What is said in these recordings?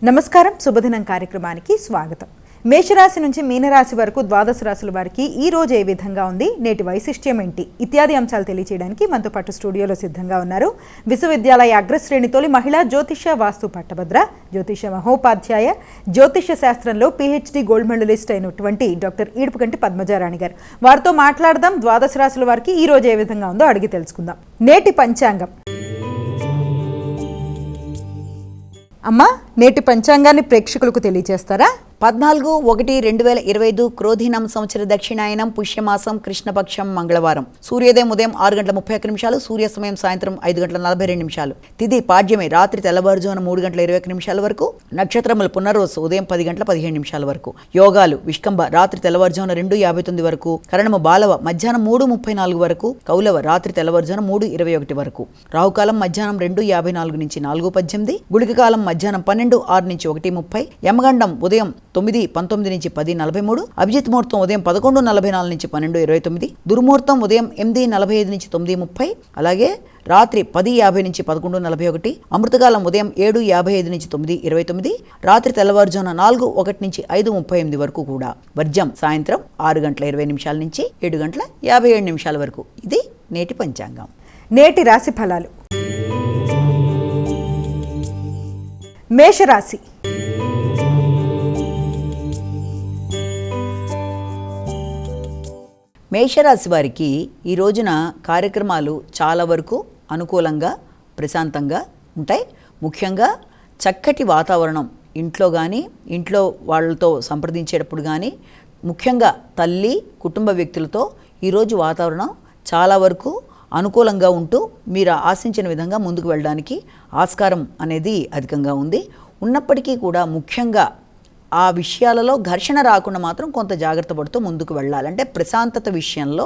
నమస్కారం. శుభదినం కార్యక్రమానికి స్వాగతం. మేషరాశి నుంచి మీనరాశి వరకు ద్వాదశ రాశుల వారికి ఈ రోజు ఏ విధంగా ఉంది, నేటి వైశిష్ట్యం ఏంటి ఇత్యాది అంశాలు తెలియజేయడానికి మనతో పాటు స్టూడియోలో సిద్ధంగా ఉన్నారు విశ్వవిద్యాలయ అగ్రశ్రేణి తొలి మహిళా జ్యోతిష వాస్తు పట్టభద్ర, జ్యోతిష మహోపాధ్యాయ, జ్యోతిష శాస్త్రంలో PhD గోల్డ్ మెడలిస్ట్ అయినటువంటి డాక్టర్ ఈడుపుగంటి పద్మజారాణి గారు. వారితో మాట్లాడదాం. ద్వాదశ రాశుల వారికి ఈ రోజు ఏ విధంగా ఉందో అడిగి తెలుసుకుందాం. నేటి పంచాంగం. అమ్మా, నేటి పంచాంగాన్ని ప్రేక్షకులకు తెలియజేస్తారా? 14/1/2025 క్రోధినామ సంవత్సర దక్షిణాయనం పుష్యమాసం కృష్ణపక్షం మంగళవారం. సూర్యోదయం ఉదయం 6:31, సూర్యాస్తమయం సాయంత్రం 5:42. తిథి పాడ్యమి రాత్రి తెల్లవారుజామున 3:21 వరకు. నక్షత్రములు పునర్వసు ఉదయం 10:15 వరకు. యోగాలు విష్కంభ రాత్రి తెల్లవారుజామున 2:59 వరకు. కరణము బాలవ మధ్యాహ్నం 3:34 వరకు. కౌలవ రాత్రి తెల్లవారుజామున 3:21 వరకు. రాహుకాలం మధ్యాహ్నం 2:54 నుంచి 4:18. గుళిక కాలం మధ్యాహ్నం 12:06 నుంచి 1:30. యమగండం ఉదయం 9:19 నుంచి 10:43. అభిజిత్ ముహూర్తం ఉదయం 11:44 నుంచి 12:29. దుర్ముహూర్తం ఉదయం 8:45 నుంచి 9:30. అలాగే రాత్రి 10:50 నుంచి 11:41. అమృతకాలం ఉదయం 7:55 నుంచి 9:29. రాత్రి తెల్లవారుజామున 4:01 నుంచి 5:38 వరకు కూడా. వర్జం సాయంత్రం 6:20 నుంచి 7:57 వరకు. ఇది నేటి పంచాంగం. నేటి రాశి ఫలాలు. మేషరాశి. మేషరాశి వారికి ఈ రోజున కార్యక్రమాలు చాలా వరకు అనుకూలంగా ప్రశాంతంగా ఉంటాయి. ముఖ్యంగా చక్కటి వాతావరణం ఇంట్లో కానీ, ఇంట్లో వాళ్ళతో సంప్రదించేటప్పుడు కానీ, ముఖ్యంగా తల్లి కుటుంబ వ్యక్తులతో ఈరోజు వాతావరణం చాలా వరకు అనుకూలంగా ఉంటూ మీరు ఆశించిన విధంగా ముందుకు వెళ్ళడానికి ఆస్కారం అనేది అధికంగా ఉంది. ఉన్నప్పటికీ కూడా ముఖ్యంగా ఆ విషయాలలో ఘర్షణ రాకుండా మాత్రం కొంత జాగ్రత్త పడుతూ ముందుకు వెళ్ళాలంటే ప్రశాంతత విషయంలో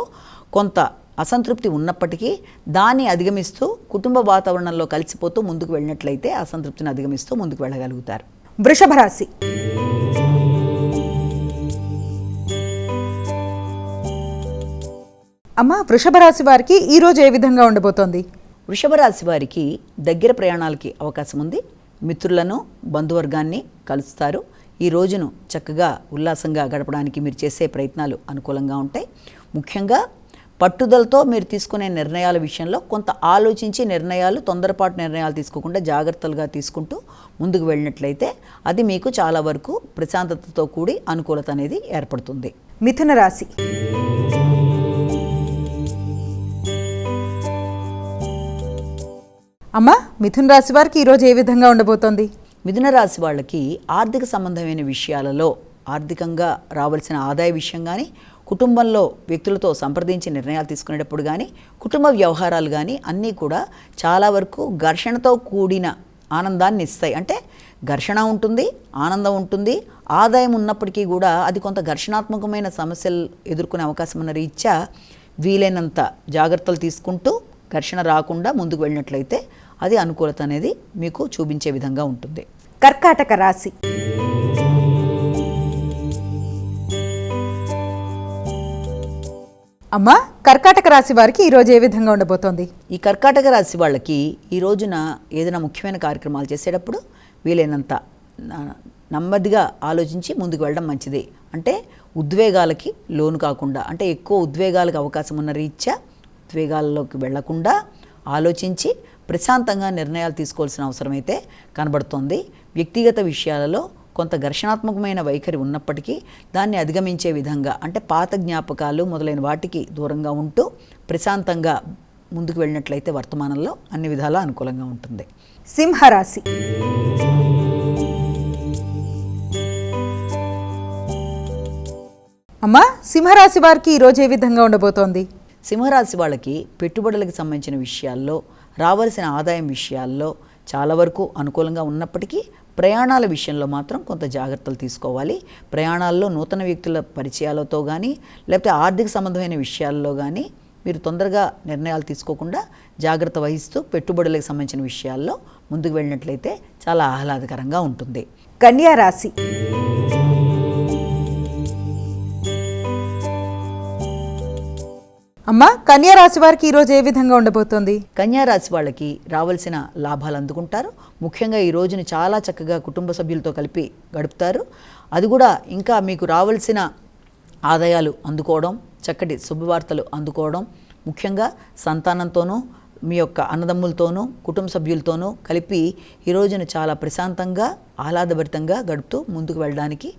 కొంత అసంతృప్తి ఉన్నప్పటికీ దాన్ని అధిగమిస్తూ కుటుంబ వాతావరణంలో కలిసిపోతూ ముందుకు వెళ్ళినట్లయితే అసంతృప్తిని అధిగమిస్తూ ముందుకు వెళ్ళగలుగుతారు. వృషభ రాశి. అమ్మా, వృషభ రాశి వారికి ఈ రోజు ఏ విధంగా ఉండబోతోంది? వృషభ రాశి వారికి దగ్గర ప్రయాణాలకి అవకాశం ఉంది. మిత్రులను బంధువర్గాన్ని కలుస్తారు. ఈ రోజును చక్కగా ఉల్లాసంగా గడపడానికి మీరు చేసే ప్రయత్నాలు అనుకూలంగా ఉంటాయి. ముఖ్యంగా పట్టుదలతో మీరు తీసుకునే నిర్ణయాల విషయంలో కొంత ఆలోచించి నిర్ణయాలు, తొందరపాటు నిర్ణయాలు తీసుకోకుండా జాగ్రత్తలుగా తీసుకుంటూ ముందుకు వెళ్ళినట్లయితే అది మీకు చాలా వరకు ప్రశాంతతతో కూడి అనుకూలత అనేది ఏర్పడుతుంది. మిథున రాశి. అమ్మా, మిథున రాశి వారికి ఈరోజు ఏ విధంగా ఉండబోతోంది? మిథున రాశి వాళ్ళకి ఆర్థిక సంబంధమైన విషయాలలో ఆర్థికంగా రావాల్సిన ఆదాయ విషయం కానీ, కుటుంబంలో వ్యక్తులతో సంప్రదించి నిర్ణయాలు తీసుకునేటప్పుడు కానీ, కుటుంబ వ్యవహారాలు కానీ అన్నీ కూడా చాలా వరకు ఘర్షణతో కూడిన ఆనందాన్ని ఇస్తాయి. అంటే ఘర్షణ ఉంటుంది, ఆనందం ఉంటుంది. ఆదాయం ఉన్నప్పటికీ కూడా అది కొంత ఘర్షణాత్మకమైన సమస్యలు ఎదుర్కొనే అవకాశం ఉన్న రీత్యా వీలైనంత జాగ్రత్తలు తీసుకుంటూ ఘర్షణ రాకుండా ముందుకు వెళ్ళినట్లయితే అది అనుకూలత అనేది మీకు చూపించే విధంగా ఉంటుంది. కర్కాటక రాశి. అమ్మా, కర్కాటక రాశి వారికి ఈరోజు ఏ విధంగా ఉండబోతోంది? ఈ కర్కాటక రాశి వాళ్ళకి ఈ రోజున ఏదైనా ముఖ్యమైన కార్యక్రమాలు చేసేటప్పుడు వీలైనంత నెమ్మదిగా ఆలోచించి ముందుకు వెళ్ళడం మంచిది. అంటే ఉద్వేగాలకి లోను కాకుండా, అంటే ఎక్కువ ఉద్వేగాలకు అవకాశం ఉన్న రీత్యా ఉద్వేగాల్లోకి వెళ్లకుండా ఆలోచించి ప్రశాంతంగా నిర్ణయాలు తీసుకోవాల్సిన అవసరం అయితే కనబడుతోంది. వ్యక్తిగత విషయాలలో కొంత ఘర్షణాత్మకమైన వైఖరి ఉన్నప్పటికీ దాన్ని అధిగమించే విధంగా, అంటే పాత జ్ఞాపకాలు మొదలైన వాటికి దూరంగా ఉంటూ ప్రశాంతంగా ముందుకు వెళ్ళినట్లయితే వర్తమానంలో అన్ని విధాలా అనుకూలంగా ఉంటుంది. సింహరాశి. అమ్మా, సింహరాశి వారికి ఈరోజు ఏ విధంగా ఉండబోతోంది? సింహరాశి వాళ్ళకి పెట్టుబడులకు సంబంధించిన విషయాల్లో, రావాల్సిన ఆదాయం విషయాల్లో చాలా వరకు అనుకూలంగా ఉన్నప్పటికీ ప్రయాణాల విషయంలో మాత్రం కొంత జాగ్రత్తలు తీసుకోవాలి. ప్రయాణాల్లో నూతన వ్యక్తుల పరిచయాలతో కానీ, లేకపోతే ఆర్థిక సంబంధమైన విషయాల్లో కానీ మీరు తొందరగా నిర్ణయాలు తీసుకోకుండా జాగ్రత్త వహిస్తూ పెట్టుబడులకు సంబంధించిన విషయాల్లో ముందుకు వెళ్ళినట్లయితే చాలా ఆహ్లాదకరంగా ఉంటుంది. కన్యా రాశి. అమ్మ, కన్యా రాశి వారికి ఈరోజు ఏ విధంగా ఉండబోతోంది? కన్యా రాశి వాళ్ళకి రావాల్సిన లాభాలు అందుకుంటారు. ముఖ్యంగా ఈ రోజుని చాలా చక్కగా కుటుంబ సభ్యులతో కలిపి గడుపుతారు. అది కూడా ఇంకా మీకు రావాల్సిన ఆదాయాలు అందుకోవడం, చక్కటి శుభవార్తలు అందుకోవడం, ముఖ్యంగా సంతానంతోనూ మీ యొక్క అన్నదమ్ములతోనూ కుటుంబ సభ్యులతోనూ కలిపి ఈ రోజును చాలా ప్రశాంతంగా ఆహ్లాదభరితంగా గడుపుతూ ముందుకు వెళ్ళడానికి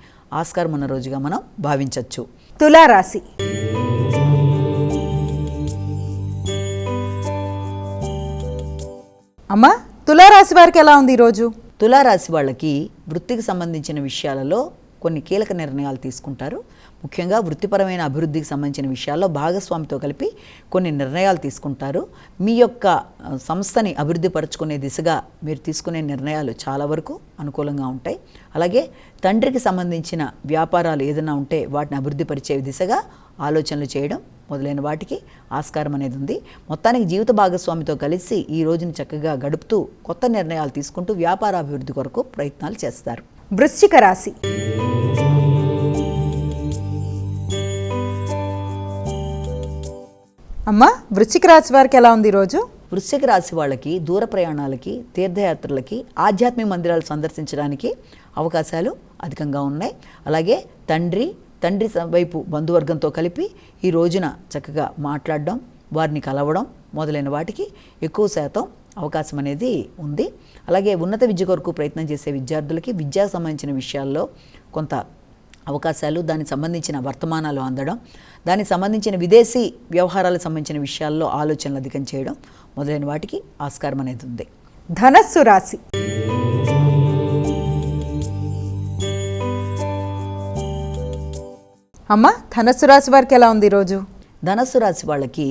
ఆస్కారం ఉన్న రోజుగా మనం భావించవచ్చు. తులారాశి. అమ్మ, తులారాశి వారికి ఎలా ఉంది ఈరోజు? తులారాశి వాళ్ళకి వృత్తికి సంబంధించిన విషయాలలో కొన్ని కీలక నిర్ణయాలు తీసుకుంటారు. ముఖ్యంగా వృత్తిపరమైన అభివృద్ధికి సంబంధించిన విషయాల్లో భాగస్వామితో కలిపి కొన్ని నిర్ణయాలు తీసుకుంటారు. మీ యొక్క సంస్థని అభివృద్ధి పరుచుకునే దిశగా మీరు తీసుకునే నిర్ణయాలు చాలా వరకు అనుకూలంగా ఉంటాయి. అలాగే తండ్రికి సంబంధించిన వ్యాపారాలు ఏదైనా ఉంటే వాటిని అభివృద్ధి పరిచే దిశగా ఆలోచనలు చేయడం మొదలైన వాటికి ఆస్కారం అనేది ఉంది. మొత్తానికి జీవిత భాగస్వామితో కలిసి ఈ రోజుని చక్కగా గడుపుతూ కొత్త నిర్ణయాలు తీసుకుంటూ వ్యాపారాభివృద్ధి కొరకు ప్రయత్నాలు చేస్తారు. వృశ్చిక రాశి. అమ్మ, వృశ్చిక రాశి వారికి ఎలా ఉంది ఈరోజు? వృశ్చిక రాశి వాళ్ళకి దూర ప్రయాణాలకి, తీర్థయాత్రలకి, ఆధ్యాత్మిక మందిరాలు సందర్శించడానికి అవకాశాలు అధికంగా ఉన్నాయి. అలాగే తండ్రి వైపు బంధువర్గంతో కలిపి ఈ రోజున చక్కగా మాట్లాడడం, వారిని కలవడం మొదలైన వాటికి ఎక్కువ శాతం అవకాశం అనేది ఉంది. అలాగే ఉన్నత విద్య కొరకు ప్రయత్నం చేసే విద్యార్థులకి విద్యాకు సంబంధించిన విషయాల్లో కొంత అవకాశాలు, దానికి సంబంధించిన వర్తమానాలు అందడం, దానికి సంబంధించిన విదేశీ వ్యవహారాలకు సంబంధించిన విషయాల్లో ఆలోచనలు అధికం చేయడం మొదలైన వాటికి ఆస్కారం అనేది ఉంది. ధనస్సు రాశి. అమ్మ, ధనస్సు రాశి వారికి ఎలా ఉంది ఈరోజు? ధనస్సు రాశి వాళ్ళకి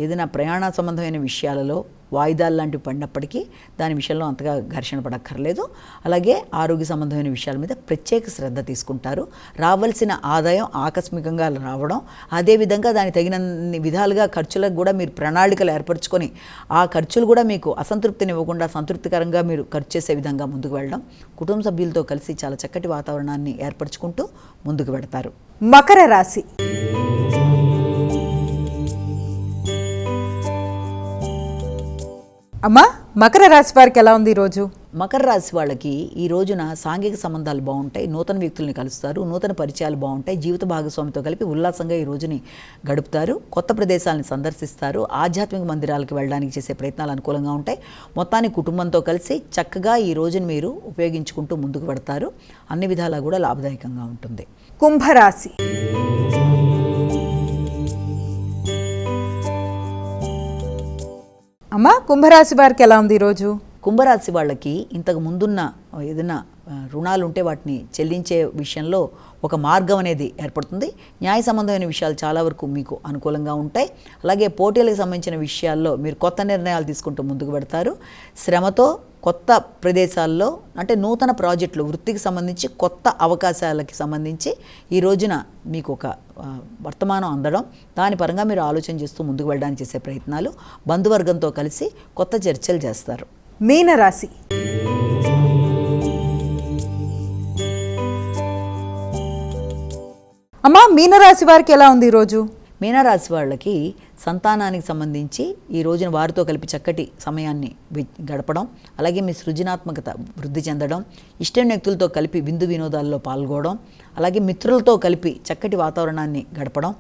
ఏదైనా ప్రయాణ సంబంధమైన విషయాలలో వాయిదాలు లాంటివి పడినప్పటికీ దాని విషయంలో అంతగా ఘర్షణ పడక్కర్లేదు. అలాగే ఆరోగ్య సంబంధమైన విషయాల మీద ప్రత్యేక శ్రద్ధ తీసుకుంటారు. రావాల్సిన ఆదాయం ఆకస్మికంగా రావడం, అదేవిధంగా దానికి తగినన్ని విధాలుగా ఖర్చులకు కూడా మీరు ప్రణాళికలు ఏర్పరచుకొని ఆ ఖర్చులు కూడా మీకు అసంతృప్తినివ్వకుండా సంతృప్తికరంగా మీరు ఖర్చు చేసే విధంగా ముందుకు వెళ్ళడం, కుటుంబ సభ్యులతో కలిసి చాలా చక్కటి వాతావరణాన్ని ఏర్పరచుకుంటూ ముందుకు వెడతారు. మకర రాశి. అమ్మ, మకర రాశి వారికి ఎలా ఉంది ఈరోజు? మకర రాశి వాళ్ళకి ఈ రోజున సాంఘిక సంబంధాలు బాగుంటాయి, నూతన వ్యక్తుల్ని కలుస్తారు, నూతన పరిచయాలు బాగుంటాయి, జీవిత భాగస్వామితో కలిపి ఉల్లాసంగా ఈ రోజుని గడుపుతారు, కొత్త ప్రదేశాలను సందర్శిస్తారు, ఆధ్యాత్మిక మందిరాలకు వెళ్ళడానికి చేసే ప్రయత్నాలు అనుకూలంగా ఉంటాయి. మొత్తానికి కుటుంబంతో కలిసి చక్కగా ఈ రోజుని మీరు ఉపయోగించుకుంటూ ముందుకు పెడతారు. అన్ని విధాలా కూడా లాభదాయకంగా ఉంటుంది. కుంభరాశి. అమ్మ, కుంభరాశి వారికి ఎలా ఉంది ఈరోజు? కుంభరాశి వాళ్ళకి ఇంతకు ముందున్న ఏదైనా రుణాలు ఉంటే వాటిని చెల్లించే విషయంలో ఒక మార్గం అనేది ఏర్పడుతుంది. న్యాయ సంబంధమైన విషయాలు చాలా వరకు మీకు అనుకూలంగా ఉంటాయి. అలాగే పోటీలకు సంబంధించిన విషయాల్లో మీరు కొత్త నిర్ణయాలు తీసుకుంటూ ముందుకు పెడతారు. శ్రమతో కొత్త ప్రదేశాల్లో అంటే నూతన ప్రాజెక్టులు, వృత్తికి సంబంధించి కొత్త అవకాశాలకి సంబంధించి ఈ రోజున మీకు ఒక వర్తమానం అందడం, దాని పరంగా మీరు ఆలోచన చేస్తూ ముందుకు వెళ్ళడానికి చేసే ప్రయత్నాలు, బంధువర్గంతో కలిసి కొత్త చర్చలు చేస్తారు. మీనరాశి. అమ్మ, మీనరాశి వారికి ఎలా ఉంది ఈరోజు? మీనరాశి వాళ్ళకి సంతానానికి సంబంధించి ఈ రోజున వారితో కలిపి చక్కటి సమయాన్ని గడపడం, అలాగే మీ సృజనాత్మకత వృద్ధి చెందడం, ఇష్టమైన వ్యక్తులతో కలిపి విందు వినోదాల్లో పాల్గొనడం, అలాగే మిత్రులతో కలిపి చక్కటి వాతావరణాన్ని గడపడం,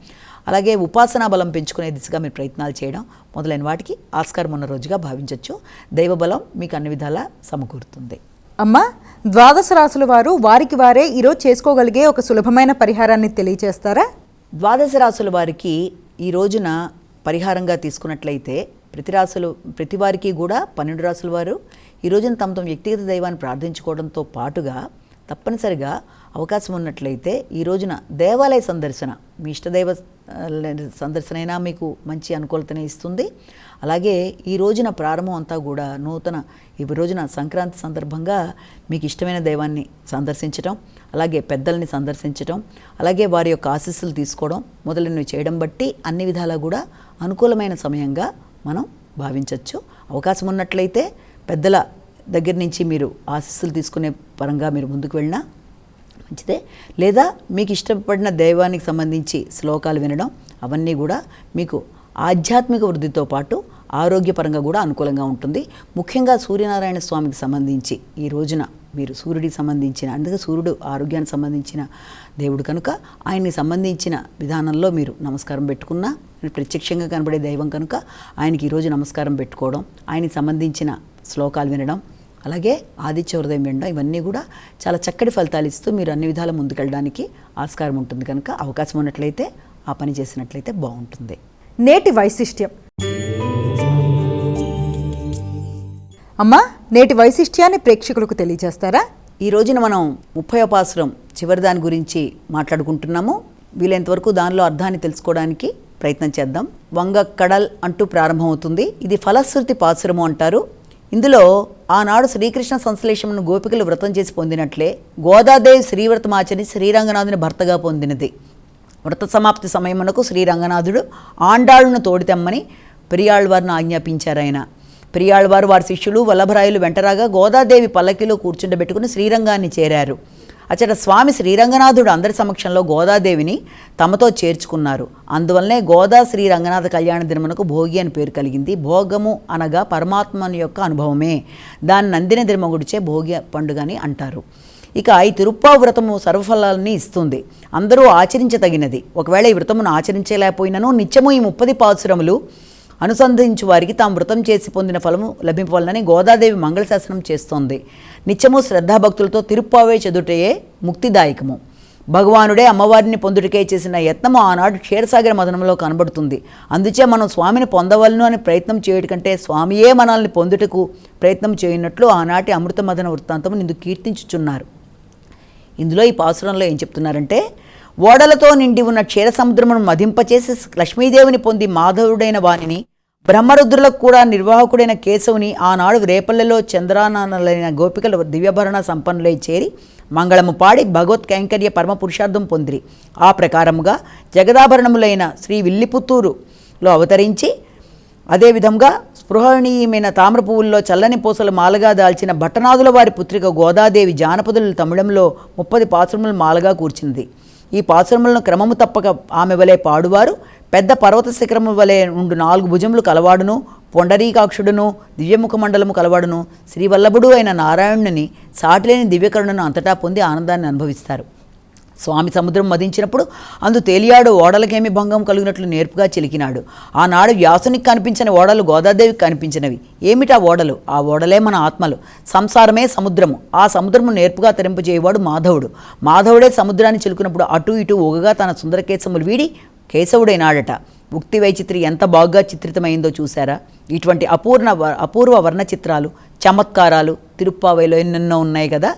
అలాగే ఉపాసనా బలం పెంచుకునే దిశగా మీరు ప్రయత్నాలు చేయడం మొదలైన వాటికి ఆస్కారం ఉన్న రోజుగా భావించవచ్చు. దైవబలం మీకు అన్ని విధాలా సమకూరుతుంది. అమ్మ, ద్వాదశ రాశుల వారు వారికి వారే ఈరోజు చేసుకోగలిగే ఒక సులభమైన పరిహారాన్ని తెలియజేస్తారా? ద్వాదశ రాశుల వారికి ఈ రోజున పరిహారంగా తీసుకున్నట్లయితే ప్రతి వారికి కూడా 12 రాశుల వారు ఈ రోజున తమ వ్యక్తిగత దైవాన్ని ప్రార్థించుకోవడంతో పాటుగా తప్పనిసరిగా అవకాశం ఉన్నట్లయితే ఈ రోజున దేవాలయ సందర్శన, మీ ఇష్టదైవ సందర్శన అయినా మీకు మంచి అనుకూలతని ఇస్తుంది. అలాగే ఈ రోజున ప్రారంభం అంతా కూడా ఈ రోజున సంక్రాంతి సందర్భంగా మీకు ఇష్టమైన దైవాన్ని సందర్శించడం, అలాగే పెద్దల్ని సందర్శించడం, అలాగే వారి యొక్క ఆశీస్సులు తీసుకోవడం మొదలైనవి చేయడం బట్టి అన్ని విధాలా కూడా అనుకూలమైన సమయంగా మనం భావించవచ్చు. అవకాశం ఉన్నట్లయితే పెద్దల దగ్గర నుంచి మీరు ఆశీస్సులు తీసుకునే పరంగా మీరు ముందుకు వెళ్ళినా మంచిదే. లేదా మీకు ఇష్టపడిన దైవానికి సంబంధించి శ్లోకాలు వినడం అవన్నీ కూడా మీకు ఆధ్యాత్మిక వృద్ధితో పాటు ఆరోగ్యపరంగా కూడా అనుకూలంగా ఉంటుంది. ముఖ్యంగా సూర్యనారాయణ స్వామికి సంబంధించి ఈ రోజున మీరు సూర్యుడికి సంబంధించిన, అందుకే సూర్యుడు ఆరోగ్యానికి సంబంధించిన దేవుడు కనుక ఆయన్ని సంబంధించిన విధానంలో మీరు నమస్కారం పెట్టుకున్నా, ప్రత్యక్షంగా కనబడే దైవం కనుక ఆయనకి ఈరోజు నమస్కారం పెట్టుకోవడం, ఆయనకి సంబంధించిన శ్లోకాలు వినడం, అలాగే ఆదిత్య హృదయం వినడం, ఇవన్నీ కూడా చాలా చక్కటి ఫలితాలు ఇస్తూ మీరు అన్ని విధాల ముందుకెళ్ళడానికి ఆస్కారం ఉంటుంది కనుక అవకాశం ఉన్నట్లయితే ఆ పని చేసినట్లయితే బాగుంటుంది. నేటి వైశిష్ట్యం. అమ్మా, నేటి వైశిష్ట్యాన్ని ప్రేక్షకులకు తెలియజేస్తారా? ఈ రోజున మనం 30వ పాసురం చివరి దాని గురించి మాట్లాడుకుంటున్నాము. వీలైనంతవరకు దానిలో అర్థాన్ని తెలుసుకోవడానికి ప్రయత్నం చేద్దాం. వంగ కడల్ అంటూ ప్రారంభమవుతుంది. ఇది ఫలశ్రుతి పాసురము అంటారు. ఇందులో ఆనాడు శ్రీకృష్ణ సంశ్లేషమును గోపికలు వ్రతం చేసి పొందినట్లే గోదాదేవి శ్రీవ్రతం ఆచరించి శ్రీరంగనాథుని భర్తగా పొందినది. వ్రత సమాప్తి సమయమునకు శ్రీరంగనాథుడు ఆండాళ్లను తోడితెమ్మని పెరియాళ్వారిని ఆజ్ఞాపించారు. ఆయన పెరియాళ్వారు వారి శిష్యులు వల్లభరాయులు వెంటరాగా గోదాదేవి పల్లకిలో కూర్చుండబెట్టుకుని శ్రీరంగాన్ని చేరారు. అచ్చట స్వామి శ్రీరంగనాథుడు అందరి సమక్షంలో గోదాదేవిని తమతో చేర్చుకున్నారు. అందువల్లనే గోదా శ్రీరంగనాథ కళ్యాణ దినమునకు భోగి అని పేరు కలిగింది. భోగము అనగా పరమాత్మని యొక్క అనుభవమే. దాన్ని నందిన దినమగుడిచే భోగి పండుగ అని అంటారు. ఇక ఈ తిరుప్పావు వ్రతము సర్వఫలాన్ని ఇస్తుంది, అందరూ ఆచరించదగినది. ఒకవేళ ఈ వ్రతమును ఆచరించలేకపోయినను నిత్యము ఈ 30 పాసురములు అనుసంధించు వారికి తాము వ్రతం చేసి పొందిన ఫలము లభింపవాలని గోదాదేవి మంగళశాసనం చేస్తోంది. నిత్యము శ్రద్ధాభక్తులతో తిరుప్పావే చదుటయే ముక్తిదాయకము. భగవానుడే అమ్మవారిని పొందుటకే చేసిన యత్నము ఆనాడు క్షీరసాగర మదనంలో కనబడుతుంది. అందుచే మనం స్వామిని పొందవలను అని ప్రయత్నం చేయడం కంటే స్వామియే మనల్ని పొందుటకు ప్రయత్నం చేయనట్లు ఆనాటి అమృత మదన వృత్తాంతము ఇందుకు కీర్తించుచున్నారు. ఇందులో ఈ పాసురంలో ఏం చెప్తున్నారంటే, ఓడలతో నిండి ఉన్న క్షీర సముద్రమును మదింపచేసి లక్ష్మీదేవిని పొంది మాధవుడైన వానిని, బ్రహ్మరుద్రులకు కూడా నిర్వాహకుడైన కేశవుని ఆనాడు రేపల్లెలో చంద్రానాలైన గోపికలు దివ్యభరణ సంపన్నులై చేరి మంగళము పాడి భగవత్ కైంకర్య పరమ పురుషార్థం పొందిరి. ఆ ప్రకారముగా జగదాభరణములైన శ్రీ విల్లిపుత్తూరులో అవతరించి, అదేవిధంగా స్పృహణీయమైన తామ్ర పువ్వుల్లో చల్లని పూసలు మాలగా దాల్చిన భట్టనాథుల వారి పుత్రిక గోదాదేవి జానపదులు తమిళంలో 30 పాసురములు మాలగా కూర్చున్నది. ఈ పాసురములను క్రమము తప్పక ఆమె వలె పాడువారు పెద్ద పర్వత శిఖరము వలె ఉండు 4 భుజములు కలవాడును, పొండరీకాక్షుడును, దివ్యముఖ మండలము కలవాడును, శ్రీవల్లభుడు అయిన నారాయణుని సాటిలేని దివ్యకరుణను అంతటా పొంది ఆనందాన్ని అనుభవిస్తారు. స్వామి సముద్రం మదించినప్పుడు అందు తేలియాడు ఓడలకేమి భంగం కలిగినట్లు నేర్పుగా చిలికినాడు. ఆనాడు వ్యాసునికి కనిపించిన ఓడలు గోదాదేవికి కనిపించినవి. ఏమిటా ఓడలు? ఆ ఓడలే మన ఆత్మలు. సంసారమే సముద్రము. ఆ సముద్రము నేర్పుగా తరింపజేయవాడు మాధవుడు. మాధవుడే సముద్రాన్ని చిలుకున్నప్పుడు అటు ఇటు ఊగగా తన సుందరకేశములు వీడి కేశవుడైనాడట. ముక్తి వైచిత్రి ఎంత బాగా చిత్రితమైందో చూశారా? ఇటువంటి అపూర్వ వర్ణ చిత్రాలు, చమత్కారాలు తిరుప్పావైలో ఎన్నెన్నో ఉన్నాయి కదా.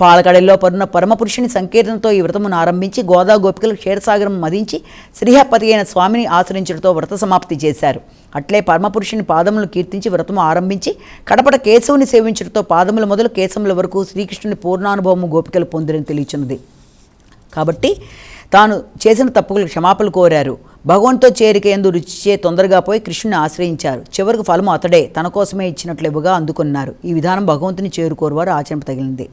పాలకడల్లో పరున్న పరమపురుషుని సంకీర్తనతో ఈ వ్రతమును ఆరంభించి గోదా గోపికలు క్షీరసాగరం మదించి శ్రీహపతి అయిన స్వామిని ఆశ్రయించడంతో వ్రత సమాప్తి చేశారు. అట్లే పరమపురుషుని పాదములను కీర్తించి వ్రతము ఆరంభించి కడపట కేశవుని సేవించడంతో పాదముల మొదలు కేశముల వరకు శ్రీకృష్ణుని పూర్ణానుభవము గోపికలు పొందిరని తెలియచున్నది. కాబట్టి తాను చేసిన తప్పులకు క్షమాపణలు కోరారు. భగవంతుతో చేరిక ఎందు రుచిచే తొందరగా పోయి కృష్ణుని ఆశ్రయించారు. చివరికి ఫలము అతడే తన కోసమే ఇచ్చినట్లుగా అందుకున్నారు. ఈ విధానం భగవంతుని చేరుకోరువారు ఆచరణ తగిలింది.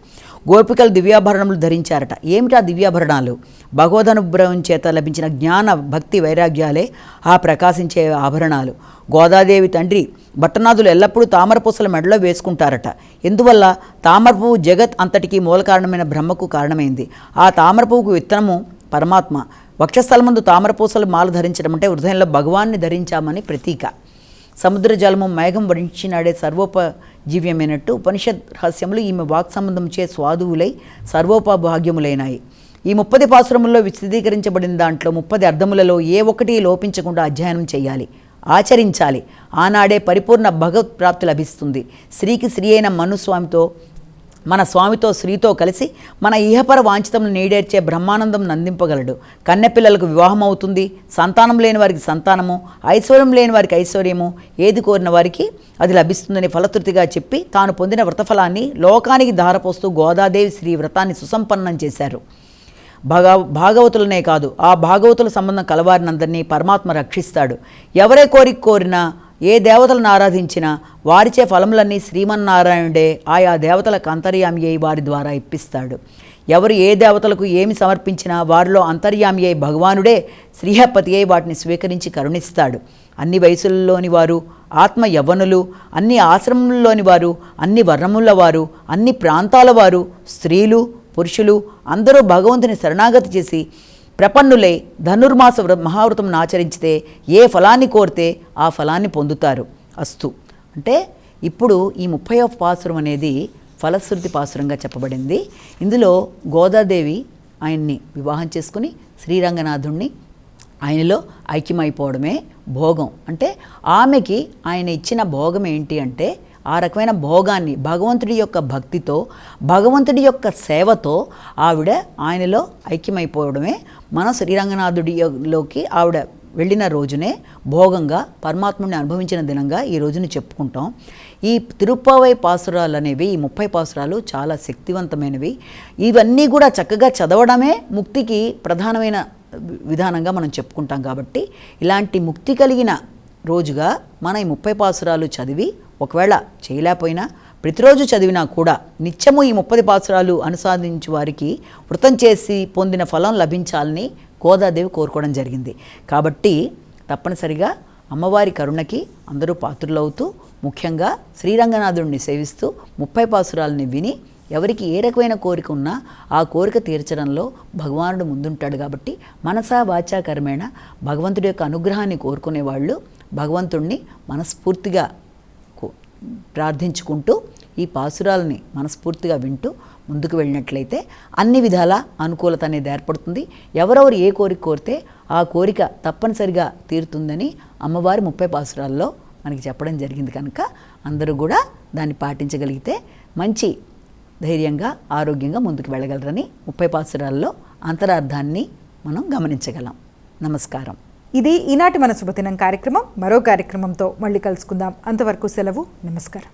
గోపికలు దివ్యాభరణములు ధరించారట. ఏమిటా దివ్యాభరణాలు? భగవదనుగ్రహం చేత లభించిన జ్ఞాన భక్తి వైరాగ్యాలే ఆ ప్రకాశించే ఆభరణాలు. గోదాదేవి తండ్రి భట్టనాథులు ఎల్లప్పుడూ తామరపూసల మెడలో వేసుకుంటారట. ఎందువల్ల? తామరపువ్వు జగత్ అంతటికీ మూల కారణమైన బ్రహ్మకు కారణమైంది. ఆ తామరపువ్వుకు విత్తనము పరమాత్మ. వక్షస్థలముందు తామరపూసలు మాల ధరించడం అంటే హృదయంలో భగవాన్ని ధరించామని ప్రతీక. సముద్ర జలము మేఘం వరించినాడే సర్వోపజీవ్యమైనట్టు ఉపనిషద్ రహస్యములు ఈమె వాక్ సంబంధంచే స్వాదువులై సర్వోపభాగ్యములైనాయి. ఈ 30 పాసురముల్లో విశదీకరించబడిన దాంట్లో 30 అర్థములలో ఏ ఒక్కటి లోపించకుండా అధ్యయనం చేయాలి, ఆచరించాలి. ఆనాడే పరిపూర్ణ భగవత్ ప్రాప్తి లభిస్తుంది. స్త్రీకి స్త్రీ అయిన మనుస్వామితో, మన స్వామితో శ్రీతో కలిసి మన ఇహపర వాంఛితమును నీడేర్చే బ్రహ్మానందం నందింపగలడు. కన్నెపిల్లలకు వివాహం అవుతుంది. సంతానం లేని వారికి సంతానము, ఐశ్వర్యం లేని వారికి ఐశ్వర్యము, ఏది కోరిన వారికి అది లభిస్తుందని ఫలతృతిగా చెప్పి తాను పొందిన వ్రతఫలాన్ని లోకానికి ధారపోస్తూ గోదాదేవి శ్రీ వ్రతాన్ని సుసంపన్నం చేశారు. భాగవతులనే కాదు, ఆ భాగవతుల సంబంధం కలవారినందరినీ పరమాత్మ రక్షిస్తాడు. ఎవరే కోరిక కోరినా, ఏ దేవతలను ఆరాధించినా వారిచే ఫలములన్నీ శ్రీమన్నారాయణుడే ఆయా దేవతలకు అంతర్యామి అయి వారి ద్వారా ఇప్పిస్తాడు. ఎవరు ఏ దేవతలకు ఏమి సమర్పించినా వారిలో అంతర్యామి అయి భగవానుడే శ్రీహపతి అయి వాటిని స్వీకరించి కరుణిస్తాడు. అన్ని వయసుల్లోని వారు, ఆత్మ యవ్వనులు, అన్ని ఆశ్రమంలోని వారు, అన్ని వర్ణముల వారు, అన్ని ప్రాంతాల వారు, స్త్రీలు పురుషులు అందరూ భగవంతుని శరణాగతి చేసి ప్రపన్నులై ధనుర్మాస మహావ్రతం ఆచరించితే ఏ ఫలాన్ని కోరితే ఆ ఫలాన్ని పొందుతారు. అస్తు అంటే ఇప్పుడు ఈ 30వ పాసురం అనేది ఫలశ్రుతి పాసురంగా చెప్పబడింది. ఇందులో గోదాదేవి ఆయన్ని వివాహం చేసుకుని శ్రీరంగనాథుణ్ణి ఆయనలో ఐక్యమైపోవడమే భోగం. అంటే ఆమెకి ఆయన ఇచ్చిన భోగం ఏంటి అంటే ఆ రకమైన భోగాన్ని భగవంతుడి యొక్క భక్తితో, భగవంతుడి యొక్క సేవతో ఆవిడ ఆయనలో ఐక్యమైపోవడమే మన శ్రీరంగనాథుడిలోకి ఆవిడ వెళ్ళిన రోజునే భోగంగా పరమాత్ముడిని అనుభవించిన దినంగా ఈ రోజుని చెప్పుకుంటాం. ఈ తిరుప్పావై పాసురాలు అనేవి, ఈ 30 పాసురాలు చాలా శక్తివంతమైనవి. ఇవన్నీ కూడా చక్కగా చదవడమే ముక్తికి ప్రధానమైన విధానంగా మనం చెప్పుకుంటాం. కాబట్టి ఇలాంటి ముక్తి కలిగిన రోజుగా మన ఈ 30 పాసురాలు చదివి, ఒకవేళ చేయలేకపోయినా ప్రతిరోజు చదివినా కూడా నిత్యము ఈ 30 పాసురాలు అనుసాదించు వారికి వృతం చేసి పొందిన ఫలం లభించాలని గోదాదేవి కోరుకోవడం జరిగింది. కాబట్టి తప్పనిసరిగా అమ్మవారి కరుణకి అందరూ పాత్రులవుతూ, ముఖ్యంగా శ్రీరంగనాథుడిని సేవిస్తూ 30 పాసురాలని విని ఎవరికి ఏ రకమైన కోరిక ఉన్నా ఆ కోరిక తీర్చడంలో భగవానుడు ముందుంటాడు. కాబట్టి మనసా వాచా కర్మేణ భగవంతుడి యొక్క అనుగ్రహాన్ని కోరుకునే వాళ్ళు భగవంతుడిని మనస్ఫూర్తిగా ప్రార్థించుకుంటూ ఈ పాసురాలని మనస్ఫూర్తిగా వింటూ ముందుకు వెళ్ళినట్లయితే అన్ని విధాల అనుకూలత అనేది ఏర్పడుతుంది. ఎవరెవరు ఏ కోరిక కోరితే ఆ కోరిక తప్పనిసరిగా తీరుతుందని అమ్మవారి 30 పాసురాల్లో మనకి చెప్పడం జరిగింది. కనుక అందరూ కూడా దాన్ని పాటించగలిగితే మంచి ధైర్యంగా ఆరోగ్యంగా ముందుకు వెళ్ళగలరని 30 పాసురాల్లో అంతరార్థాన్ని మనం గమనించగలం. నమస్కారం. ఇది ఈనాటి మన శుభదినం కార్యక్రమం. మరో కార్యక్రమంతో మళ్ళీ కలుసుకుందాం. అంతవరకు సెలవు. నమస్కారం.